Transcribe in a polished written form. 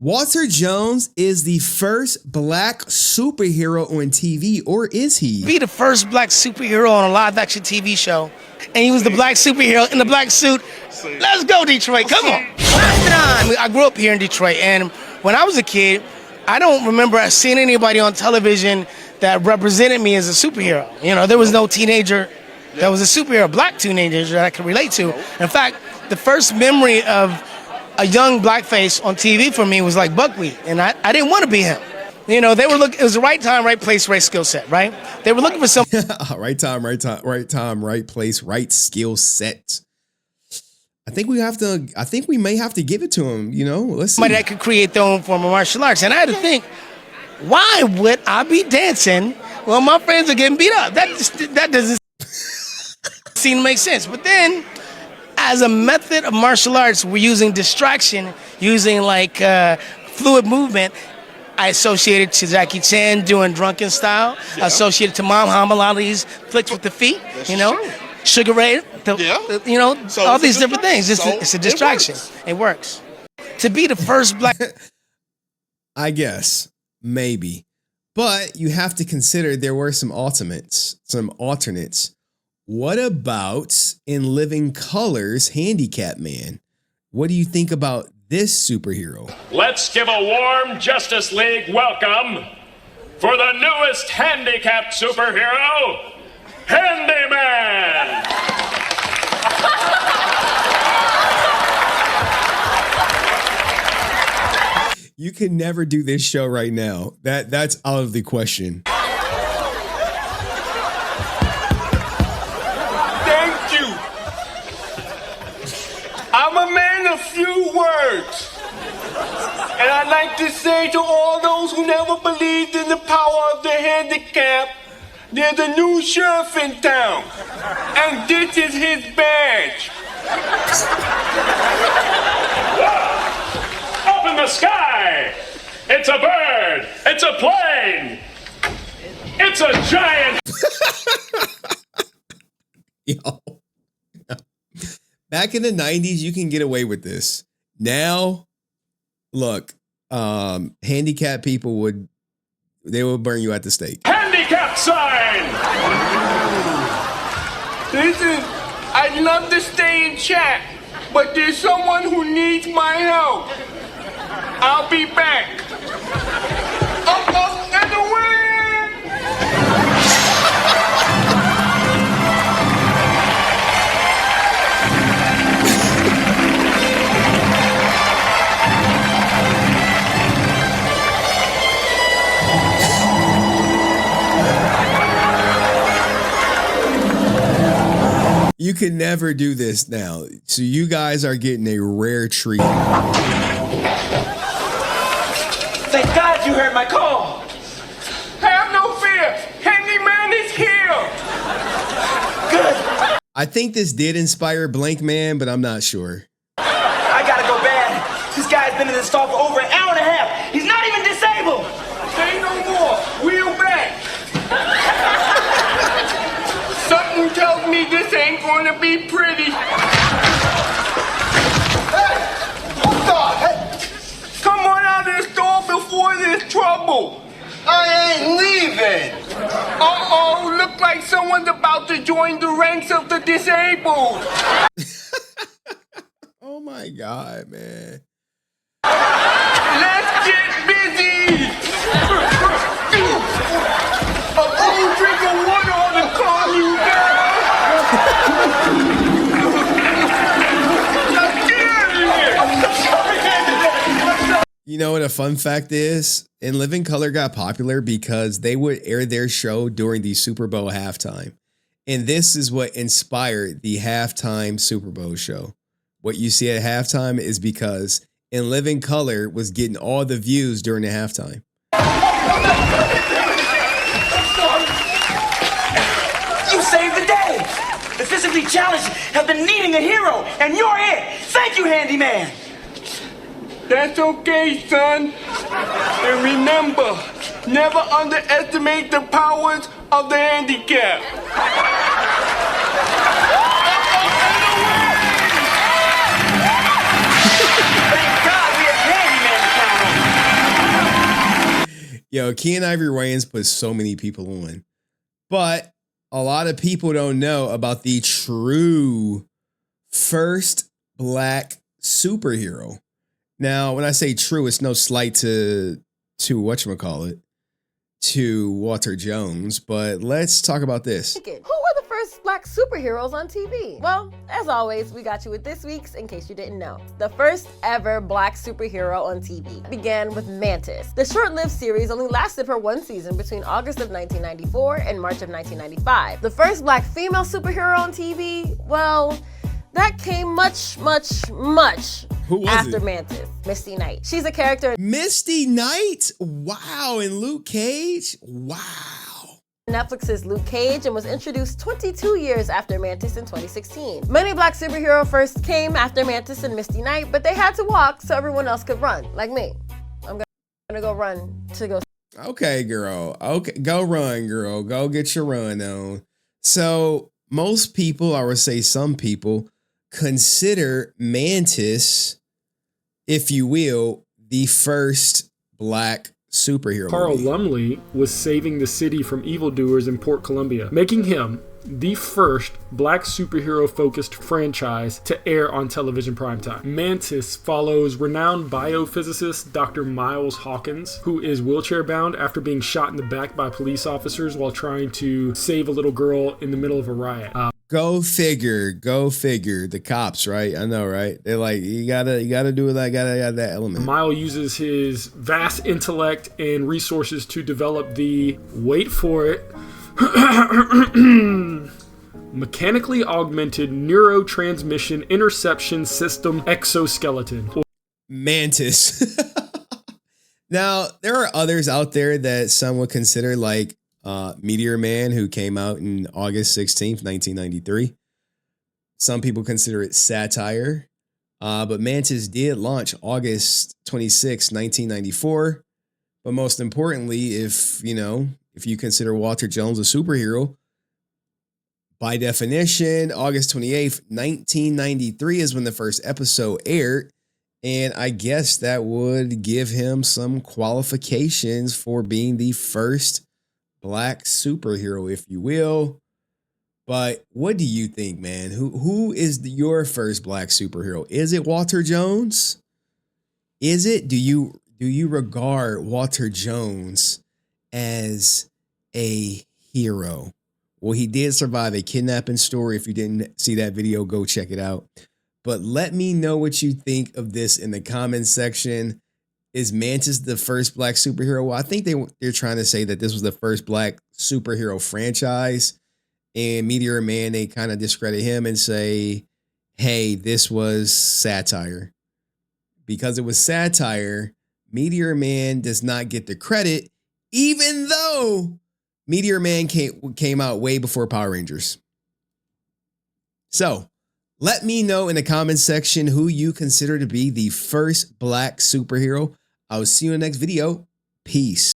Walter Jones is the first black superhero on TV, or is he? Be the first black superhero on a live-action TV show, and he was the black superhero in the black suit. Let's go, Detroit! Come on! I grew up here in Detroit, and when I was a kid, I don't remember seeing anybody on television that represented me as a superhero. You know, there was no teenager that was a superhero, black teenager that I could relate to. In fact, the first memory of a young blackface on TV for me was like Buckwheat, and I didn't want to be him. You know, they were looking. It was the right time, right place, right skill set, right? They were looking for some right time, right place, right skill set. I think we may have to give it to him. You know, let's see. Somebody that could create their own form of martial arts, and I had to think, why would I be dancing while my friends are getting beat up? That doesn't seem to make sense. But then, as a method of martial arts, we're using distraction, using like fluid movement. I associated to Jackie Chan doing drunken style. Yeah. Associated to Muhammad Ali's flicks with the feet. You know, Sugar Ray. You know, so all these different things. It's a distraction. It works. To be the first black. I guess maybe, but you have to consider there were some alternates. What about In Living Color's Handicap Man? What do you think about this superhero? Let's give a warm Justice League welcome for the newest handicapped superhero, Handyman! You can never do this show right now. That's out of the question. I'm a man of few words, and I'd like to say to all those who never believed in the power of the handicap, there's a new sheriff in town, and this is his badge. Up in the sky! It's a bird! It's a plane! It's a giant! Yo. Back in the 90s, you can get away with this. Now, look, handicapped people would burn you at the stake. Handicap sign! Listen, I'd love to stay in chat, but there's someone who needs my help. I'll be back. Up, and away! You can never do this now. So you guys are getting a rare treat. Thank God you heard my call. Have no fear. Handyman is here. Good. I think this did inspire Blank Man, but I'm not sure. I gotta go bad. This guy's been in the stall for over an hour and a half. He's not even disabled. Say no more. We'll back. Something tells me this ain't gonna be pretty. Hey! Hold on! Hey! Come on out of the store before there's trouble. I ain't leaving. Uh-oh, look like someone's about to join the ranks of the disabled. Oh my God, man. Let's get busy. A cool drink of water on the calm you down. You know what a fun fact is? In Living Color got popular because they would air their show during the Super Bowl halftime. And this is what inspired the halftime Super Bowl show. What you see at halftime is because In Living Color was getting all the views during the halftime. You saved the day. The physically challenged have been needing a hero, and you're it. Thank you, Handyman. That's okay, son. And remember, never underestimate the powers of the handicap. Thank God we have Handyman to count on. Yo, Keanu Ivory Wayans put so many people on. But a lot of people don't know about the true first black superhero. Now, when I say true, it's no slight to whatchamacallit, to Walter Jones, but let's talk about this. Who were the first black superheroes on TV? Well, as always, we got you with this week's In Case You Didn't Know. The first ever black superhero on TV began with Mantis. The short-lived series only lasted for one season between August of 1994 and March of 1995. The first black female superhero on TV, well, that came much after Mantis, Misty Knight. She's a character. Misty Knight? Wow, and Luke Cage? Wow. Netflix's Luke Cage and was introduced 22 years after Mantis in 2016. Many black superheroes first came after Mantis and Misty Knight, but they had to walk so everyone else could run, like me. I'm gonna go run to go. Okay, girl. Okay, go run, girl. Go get your run on. So most people, I would say some people, consider Mantis, if you will, the first black superhero. Carl movie. Lumley was saving the city from evildoers in Port Columbia, making him the first black superhero-focused franchise to air on television primetime. Mantis follows renowned biophysicist Dr. Miles Hawkins, who is wheelchair-bound after being shot in the back by police officers while trying to save a little girl in the middle of a riot. Go figure. The cops, right? I know, right? They're like, you gotta do that. Gotta have that element. Miles uses his vast intellect and resources to develop the, wait for it, mechanically augmented neurotransmission interception system exoskeleton. Mantis. Now, there are others out there that some would consider, like Meteor Man, who came out in August 16th, 1993. Some people consider it satire. But Mantis did launch August 26, 1994. But most importantly, if you consider Walter Jones a superhero, by definition, August 28th, 1993 is when the first episode aired. And I guess that would give him some qualifications for being the first black superhero, if you will. But what do you think, man? Who is your first black superhero? Is it Walter Jones? Is it? Do you regard Walter Jones as a hero? Well, he did survive a kidnapping story. If you didn't see that video, go check it out. But let me know what you think of this in the comments section. Is Mantis the first black superhero? Well, I think they're trying to say that this was the first black superhero franchise. And Meteor Man, they kind of discredit him and say, hey, this was satire. Because it was satire, Meteor Man does not get the credit, even though Meteor Man came out way before Power Rangers. So, let me know in the comments section who you consider to be the first black superhero. I'll see you in the next video. Peace.